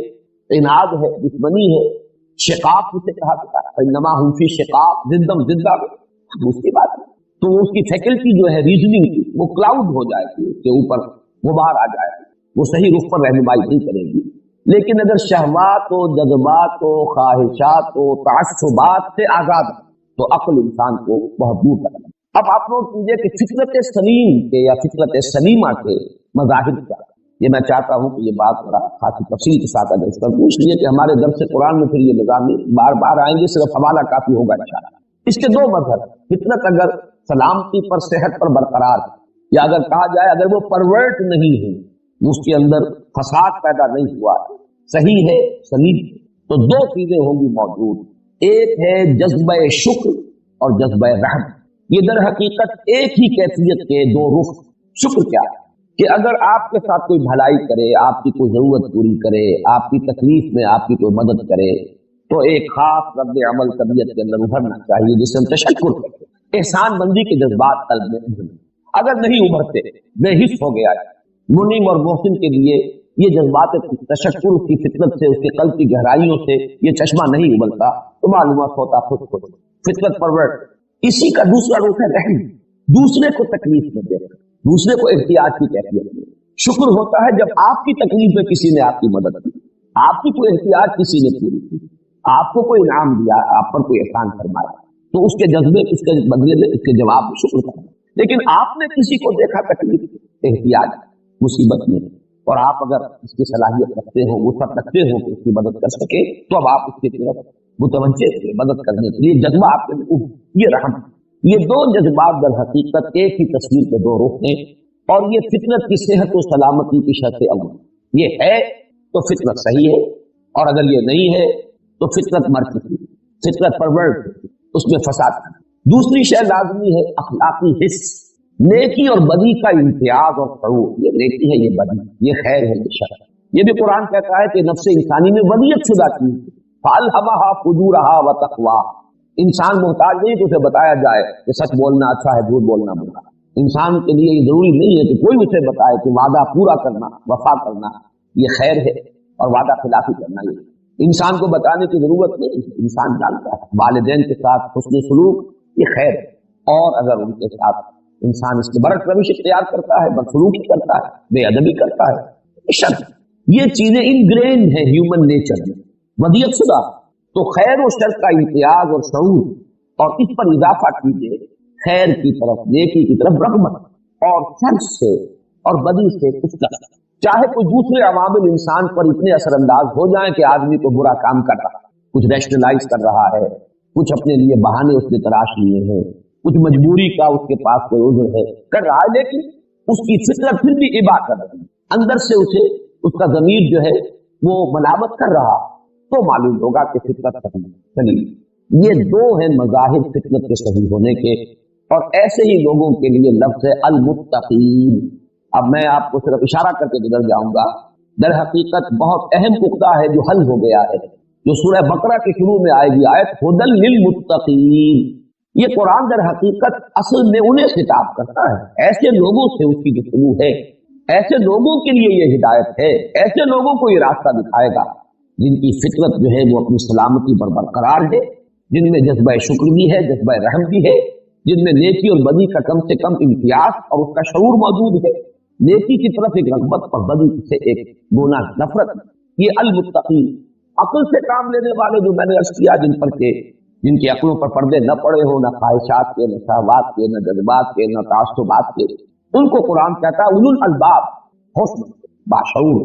عناد ہے، دشمنی ہے، شقاق اسے کہا جاتا ہے، انما ہم فی شقاق ضدم ضدہ، دوسری بات ہے تو اس کی فیکلٹی جو ہے ریزننگ کی وہ کلاؤڈ ہو جائے گی، اس کے اوپر غبار آ جائے گی، وہ صحیح رخ پر رہنمائی نہیں کرے گی۔ لیکن اگر شہوات و جذبات و خواہشات و تعصبات سے آزاد تو عقل انسان کو بہت دور تک۔ اب آپ نوٹ کیجیے کہ فطرت سلیم کے یا فطرت سلیمہ کے مظاہر کیا، یہ میں چاہتا ہوں کہ یہ بات ذرا خاصی تفصیل کے ساتھ اگر اس پر پوچھ لیے کہ ہمارے درس قرآن میں پھر یہ نظام بار بار آئیں گے، صرف حوالہ کافی ہوگا انشاءاللہ۔ اس کے 2 مظہر، فطرت اگر سلامتی پر، صحت پر برقرار ہے، یا اگر کہا جائے اگر وہ پرورٹ نہیں ہے، اس کے اندر فساد پیدا نہیں ہوا ہے، صحیح ہے، سلیم، تو 2 چیزیں ہوں گی موجود، ایک ہے جذبہ شکر اور جذبہ رحم۔ یہ در حقیقت ایک ہی کیفیت کے 2 رخ۔ شکر کیا ہے کہ اگر آپ کے ساتھ کوئی بھلائی کرے، آپ کی کوئی ضرورت پوری کرے، آپ کی تکلیف میں آپ کی کوئی مدد کرے، تو ایک خاص رد عمل طبیعت کے اندر ابھرنا چاہیے جسے ہم تشکر کرتے ہیں، احسان بندی کے جذبات قلب میں ابھرنا۔ اگر نہیں ابھرتے، بے حس ہو گیا ہے، منعم اور محسن کے لیے یہ جذبات تشکر اس کی فطرت سے، اس کے قلب کی گہرائیوں سے یہ چشمہ نہیں ابلتا تو معلومات ہوتا خود فطرت پرورٹ۔ اسی کا دوسرا روپ ہے رحم، دوسرے کو تکلیف میں دے، دوسرے کو احتیاط کی کیفیت میں۔ شکر ہوتا ہے جب آپ کی تکلیف میں کسی نے آپ کی مدد کی، آپ کی کوئی احتیاط کسی نے پوری کی، آپ کو کوئی انعام دیا، آپ پر کوئی احسان فرمایا، تو اس کے جذبے، اس کے بدلے میں، اس کے جواب میں شکر کرنا۔ لیکن آپ نے کسی کو دیکھا تکلیف، احتیاط، مصیبت میں، اور آپ اگر اس کی صلاحیت رکھتے ہو، وسعت رکھتے ہو کہ اس کی مدد کر سکے، تو اب آپ اس کی طرف متوجہ تھے مدد کرنے کے لیے، جذبہ آپ کے لیے یہ رحم۔ یہ 2 جذبات در حقیقت ایک ہی تصویر کے 2 رخ ہیں، اور یہ فطرت کی صحت و سلامتی کی شرط اول۔ یہ ہے تو فطرت صحیح ہے، اور اگر یہ نہیں ہے تو فطرت مر چکی، فطرت پرورٹ، اس میں فساد۔ دوسری شے لازمی ہے اخلاقی حس، نیکی اور بدی کا امتیاز اور شعور، یہ نیکی ہے، یہ بدی، یہ خیر ہے، یہ شر۔ یہ بھی قرآن کہتا ہے کہ نفس انسانی میں ودیت شدہ کی، فَأَلْهَمَهَا فُجُورَهَا وَتَقْوَاهَا۔ انسان محتاج نہیں کہ اسے بتایا جائے کہ سچ بولنا اچھا ہے، جھوٹ بولنا برا۔ انسان کے لیے یہ ضروری نہیں ہے کہ کوئی اسے بتائے کہ وعدہ پورا کرنا، وفا کرنا یہ خیر ہے، اور وعدہ خلافی کرنا یہ انسان کو بتانے کی ضرورت نہیں، انسان جانتا ہے۔ والدین کے ساتھ حسن سلوک یہ خیر ہے، اور اگر ان کے ساتھ انسان اس کے برعکس روش اختیار کرتا ہے، بدسلوکی کرتا ہے، بے ادبی کرتا ہے، شر، یہ چیزیں انگرین ہیں ہیومن نیچر میں، ودیت شدہ۔ تو خیر و شر کا امتیاز اور شعور، اور اس پر اضافہ کیجیے خیر کی طرف، نیکی کی طرف رغبت، اور شر سے اور بدی سے کچھ نہ، چاہے کوئی دوسرے عوامل انسان پر اتنے اثر انداز ہو جائیں کہ آدمی کو برا کام کر رہا ہے، کچھ ریشنلائز کر رہا ہے، کچھ اپنے لیے بہانے اس نے تلاش لیے ہیں، کچھ مجبوری کا اس کے پاس کوئی عذر ہے کر رہا ہے، لیکن اس کی فطرت پھر بھی ابا کر رہی ہے، اندر سے اسے اس کا ضمیر جو ہے وہ ملامت کر رہا، تو معلوم ہوگا کہ فطرت صحیح۔ یہ 2 ہیں مظاہر فطرت کے صحیح ہونے کے، اور ایسے ہی لوگوں کے لیے لفظ ہے المتقین۔ اب میں آپ کو صرف اشارہ کر کے گزر جاؤں گا، در حقیقت بہت اہم نقطہ ہے جو حل ہو گیا ہے، جو سورہ بقرہ کے شروع میں آئے گی آیت ھدی للمتقین۔ یہ قرآن در حقیقت اصل میں انہیں خطاب کرتا ہے، ایسے لوگوں سے اس کی گفتگو ہے، ایسے لوگوں کے لیے یہ ہدایت ہے، ایسے لوگوں کو یہ راستہ دکھائے گا جن کی فطرت جو ہے وہ اپنی سلامتی پر برقرار ہے، جن میں جذبہ شکر بھی ہے، جذبہ رحم بھی ہے، جن میں نیکی اور بدی کا کم سے کم امتیاز اور اس کا شعور موجود ہے، نیکی کی طرف ایک رغبت اور بدی سے ایک گناہ نفرت۔ یہ المتقین، عقل سے کام لینے والے جو میں نے عرض کیا، جن کی عقلوں پر پردے نہ پڑے ہو، نہ خواہشات کے، نہ شہوات کے، نہ جذبات کے، نہ تعصبات کے، ان کو قرآن کہتا ہے اولو الالباب، ہوش باشعور۔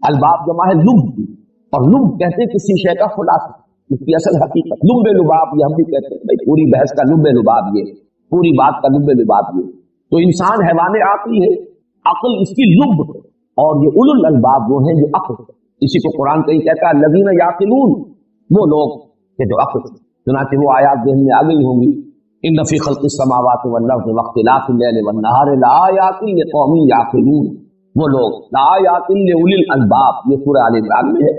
الباب جمع ہے لب کی، اور لب کہتے ہیں کسی شے کا خلاصہ، اس کی اصل حقیقت۔ لب لباب یہ ہم بھی کہتے ہیں بھائی پوری بحث کا لب لباب یہ، پوری بات کا لب لباب یہ۔ تو انسان حیوان عقلی ہے، عقل اس کی لب ہے، اور یہ اولو الالباب وہ ہیں جو عقل ہے۔ اسی کو قرآن کہیں کہتا ہے الذین یعقلون، وہ لوگ کہ جو عقل، چنانچہ وہ آیات ذہن میں آ گئی ہوں گی، ان فی خلق السماوات والارض واختلاف اللیل والنہار لآیات لقوم یعقلون، وہ لوگ لآیات لاولی الالباب، یہ سورہ آل عمران میں ہے،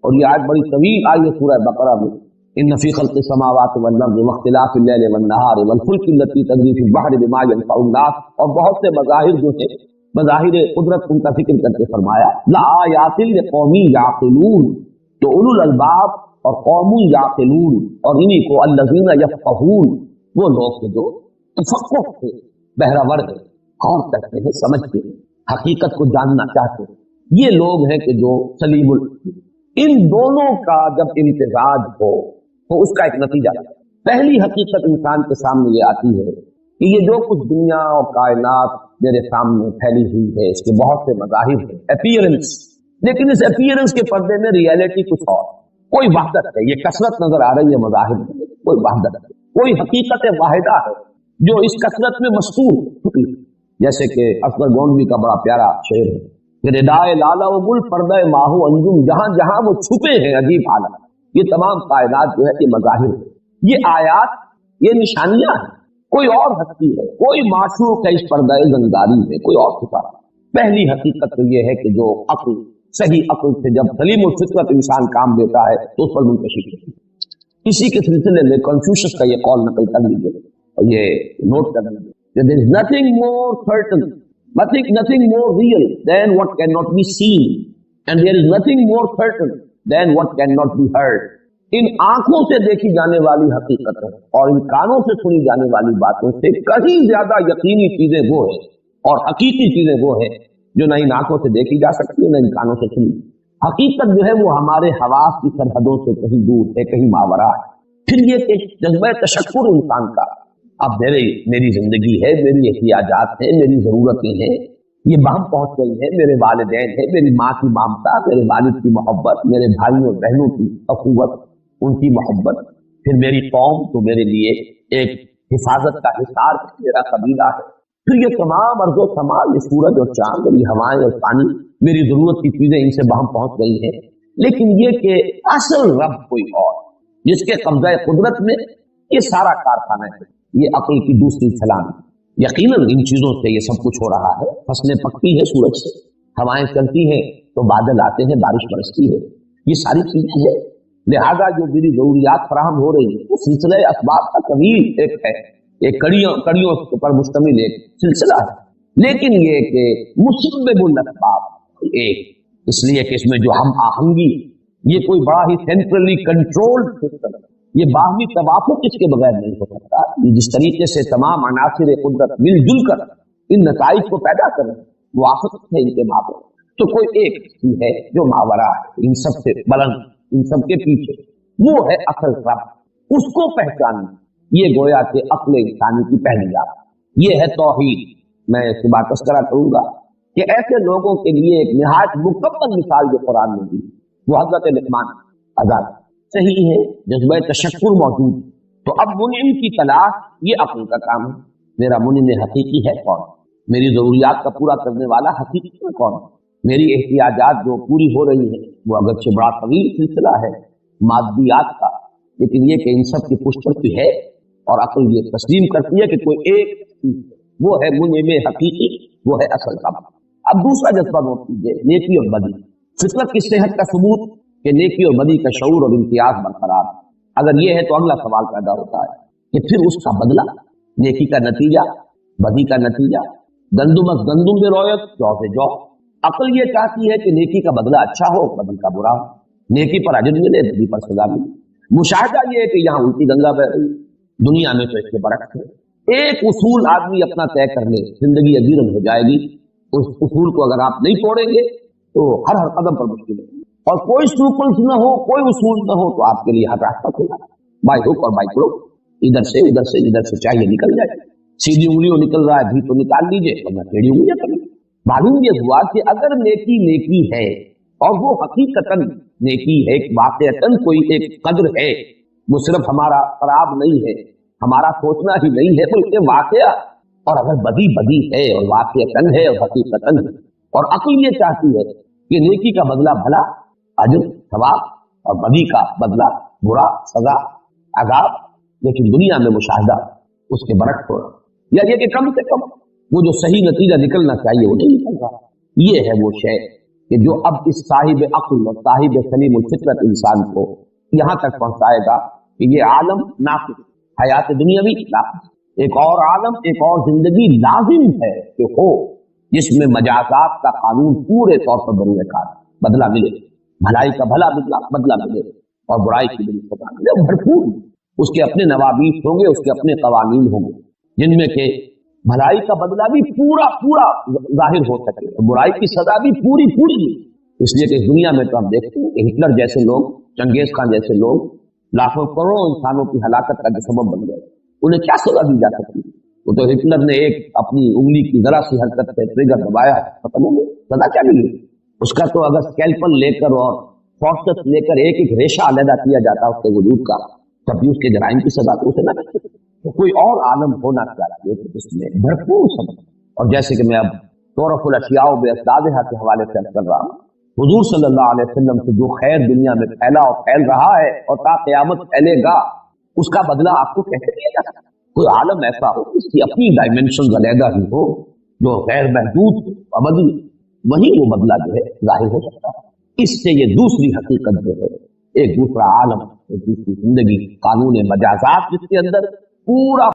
اور یہ آیت بڑی طویل آئی ہے سورہ بقرہ میں، ان فی خلق السماوات والارض واختلاف اللیل والنہار والفلک التی تجری فی البحر بما ینفع الناس، اور بہت سے مظاہر جو ہیں، مظاہر قدرت، ان کا ذکر کر کے فرمایا لآیات لقوم یعقلون۔ تو اولو الالباب اور قوم یعقلون، اور انہی کو الذین یفقہون، وہ لوگ کے جو تفقہ سے بہرہ ورد، غور کرتے ہیں، سمجھتے ہیں، حقیقت کو جاننا چاہتے ہیں، یہ لوگ ہیں کہ جو سلیم ان دونوں کا جب امتزاج ہو تو اس کا ایک نتیجہ، پہلی حقیقت انسان کے سامنے یہ آتی ہے کہ یہ جو کچھ دنیا اور کائنات میرے سامنے پھیلی ہوئی ہے، اس کے بہت سے مظاہر ہیں، اپیئرنس، لیکن اس اپیئرنس کے پردے میں ریئلٹی کچھ اور، کوئی وحدت ہے، یہ کثرت نظر آ رہی ہے مظاہر میں، کوئی وحدت ہے، کوئی حقیقت واحدہ ہے جو اس کثرت میں مستور چھپی، جیسے کہ اصغر گونڈوی کا بڑا پیارا شعر ہے کہ ردائے لالا و گل پردہ ماہو انجم، جہاں جہاں وہ چھپے ہیں عجیب عالم، یہ تمام کائنات جو ہے یہ مظاہر ہے، یہ آیات، یہ نشانیاں ہیں، کوئی اور ہستی ہے، کوئی معشوق ہے اس پردہ زنگاری میں، کوئی اور چھپا۔ پہلی حقیقت تو یہ ہے کہ جو عقل، صحیح عقل سے جب سلیم الفطرت انسان کام دیتا ہے تو اس پر منتشر ہوتی ہے۔ اسی کے سلسلے میں کنفیوشس کا یہ قول نقل کر لیجیے اور یہ نوٹ کر لیجیے کہ there is nothing more certain, nothing more real than what cannot be seen, and there is nothing more certain than what cannot be heard. ان آنکھوں سے دیکھی جانے والی حقیقت ہے اور ان کانوں سے سنی جانے والی باتوں سے کہیں زیادہ یقینی چیزیں وہ ہیں اور حقیقی چیزیں وہ ہیں جو نہ ان آنکھوں سے دیکھی جا سکتی نہ ان کانوں سے سنی۔ حقیقت جو ہے وہ ہمارے حواس کی سرحدوں سے کہیں دور ہے، کہیں ماورا ہے۔ پھر یہ کہ جذبہ تشکر انسان کا، اب میری زندگی ہے، میری احتیاجات ہیں، میری ضرورتیں ہیں، یہ بہم پہنچ گئی ہے، میرے والدین ہیں، میری ماں کی ممتا، میرے والد کی محبت، میرے بھائیوں اور بہنوں کی اخوت، ان کی محبت، پھر میری قوم تو میرے لیے ایک حفاظت کا حصار ہے، میرا قبیلہ ہے، پھر یہ تمام ارض و سماء، یہ سورج اور چاند اور یہ ہوائیں اور پانی، میری ضرورت کی چیزیں ان سے بہم پہنچ گئی ہیں۔ لیکن یہ کہ اصل رب کوئی اور، جس کے قبضہ قدرت میں یہ سارا کارخانہ ہے، یہ عقل کی دوسری چھلانگ۔ یقیناً ان چیزوں سے یہ سب کچھ ہو رہا ہے، فصلیں پکتی ہیں سورج سے، ہوائیں چلتی ہیں تو بادل آتے ہیں، بارش برستی ہے، یہ ساری چیزیں ہیں۔ لہذا جو میری ضروریات فراہم ہو رہی ہیں وہ سلسلہ اسباب کا طویل ایک ہے، ایک کڑیوں پر مشتمل ایک سلسلہ ہے، لیکن یہ کہ مسبب الاسباب ایک، اس لیے کہ اس میں جو ہم آہنگی، یہ کوئی بڑا ہی سینٹرلی کنٹرولڈ سسٹم ہے، یہ باہمی توافق اس کے بغیر نہیں ہو سکتا۔ جس طریقے سے تمام عناصر قدرت مل جل کر ان نتائج کو پیدا کریں، موافق ہے ان کے مابین، تو کوئی ایک چیز ہے جو ماورا ہے، ان سب سے بلند، ان سب کے پیچھے، وہ ہے اصل رب۔ اس کو پہچاننا یہ گویا کہ عقل انسانی کی پہلی بات، یہ ہے توحید۔ میں اس کے بعد تذکرہ کروں گا کہ ایسے لوگوں کے لیے ایک نہایت مکمل مثال جو قرآن میں دی وہ حضرت لقمان آزاد، صحیح ہے، جذبہ تشکر موجود، تو اب منعم کی تلاش یہ عقل کا کام ہے۔ میرا منعم حقیقی ہے کون؟ میری ضروریات کا پورا کرنے والا حقیقی میں کون؟ میری احتیاجات جو پوری ہو رہی ہیں وہ اگرچہ بڑا طویل سلسلہ ہے مادیات کا، لیکن یہ کہ ان سب کی پشت پر ہے اور عقل یہ تسلیم کرتی ہے کہ کوئی ایک چیز ہے، وہ ہے منعم حقیقی، وہ ہے اصل کا۔ اب دوسرا جذبہ نوٹ کیجیے، نیکی اور بدی۔ فطرت کی صحت کا ثبوت کہ نیکی اور بدی کا شعور اور امتیاز برقرار ہے۔ اگر یہ ہے تو اگلا سوال پیدا ہوتا ہے کہ پھر اس کا بدلہ، نیکی کا نتیجہ، بدی کا نتیجہ، گندم از گندم میں رویت، جو سے جو۔ عقل یہ چاہتی ہے کہ نیکی کا بدلہ اچھا ہو، بدی کا برا ہو، نیکی پر اجر ملے، بدی پر سزا ملے۔ مشاہدہ یہ ہے کہ یہاں الٹی گنگا بہ رہی ہے، دنیا میں تو اس کے برعکس ہے۔ ایک اصول آدمی اپنا طے کر لے، زندگی عجیرن ہو جائے گی۔ اس اصول کو اگر آپ نہیں توڑیں گے تو ہر قدم پر مشکل ہے، اور کوئی سکولز نہ ہو، کوئی اصول نہ ہو تو آپ کے لیے ہر راستہ کھلا، بائی ہک اور بائی کروک، ادھر سے ادھر سے ادھر سے چاہیے نکل جائے۔ سیدھی انگلیوں نکل رہا ہے بھی تو نکال لیجیے، ورنہ ٹیڑھی انگلیاں کریں۔ معلوم یہ ہوا کہ اگر نیکی نیکی ہے اور وہ حقیقتاً نیکی ہے، واقعتاً کوئی ایک قدر ہے، وہ صرف ہمارا خراب نہیں ہے، ہمارا سوچنا ہی نہیں ہے بلکہ واقعہ، اور اگر بدی بدی ہے اور واقعتاً ہے اور حقیقتاً ہے، اور عقل یہ چاہتی ہے کہ نیکی کا بدلہ بھلا، اجر ثواب، اور بدی کا بدلہ برا، سزا، عذاب، لیکن دنیا میں مشاہدہ اس کے برعکس ہو رہا، یا یہ کہ کم سے کم وہ جو صحیح نتیجہ نکلنا چاہیے وہ نہیں نکل رہا۔ یہ ہے وہ شے کہ جو اب اس صاحب عقل اور صاحب سلیم الفطرت انسان کو یہاں تک پہنچائے گا کہ یہ عالم ناقص، حیات دنیاوی ناقص، ایک اور عالم، ایک اور زندگی لازم ہے کہ ہو، جس میں مجازات کا قانون پورے طور پر بروئے کار، بدلہ ملے، بھلائی کا بھلا بدلہ ملے اور برائی کی بری سزا ملے، بھرپور۔ اس کے اپنے نوابیس ہوں گے، اس کے اپنے قوانین ہوں گے، جن میں کہ بھلائی کا بدلہ بھی پورا پورا ظاہر ہو سکے، برائی کی سزا بھی پوری پوری ملے۔ اس لیے کہ اس دنیا میں تو ہم دیکھتے ہیں کہ ہٹلر جیسے لوگ، چنگیز خان جیسے لوگ لاکھوں کروڑوں انسانوں کی ہلاکت کا جو سبب بن گئے، انہیں کیا سزا دی جا سکتی؟ وہ تو ہٹلر نے ایک اپنی انگلی کی ذرا سی حرکت سے ٹریگر دبایا، ختم ہو گیا، سزا کیا ملی؟ اس کا تو اگر اسکیلپل لے کر اور فورسس لے کر ایک ایک ریشہ علیحدہ کیا جاتا اس کے وجود کا، تب بھی اس کے جرائم کی سزا تو اسے نہ ملتی۔ تو کوئی اور عالم ہونا چاہیے کہ جس میں بھرپور سمجھ، اور جیسے کہ میں اب تعرف الاشیاء باسبابها کے حوالے سے کر رہا ہوں، حضور صلی اللہ علیہ وسلم سے جو خیر دنیا میں پھیلا اور پھیل رہا ہے اور تا قیامت پھیلے گا، اس کا بدلہ آپ کو کیسے دیا جا سکتا؟ کوئی عالم ایسا ہو جس کی اپنی ڈائمینشن علیحدہ ہی ہو، جو غیر محدود ابدی، وہی وہ بدلہ جو ہے ظاہر ہو سکتا ہے۔ اس سے یہ دوسری حقیقت جو ہے، ایک دوسرا عالم، ایک دوسری زندگی، قانون مجازات جس کے اندر پورا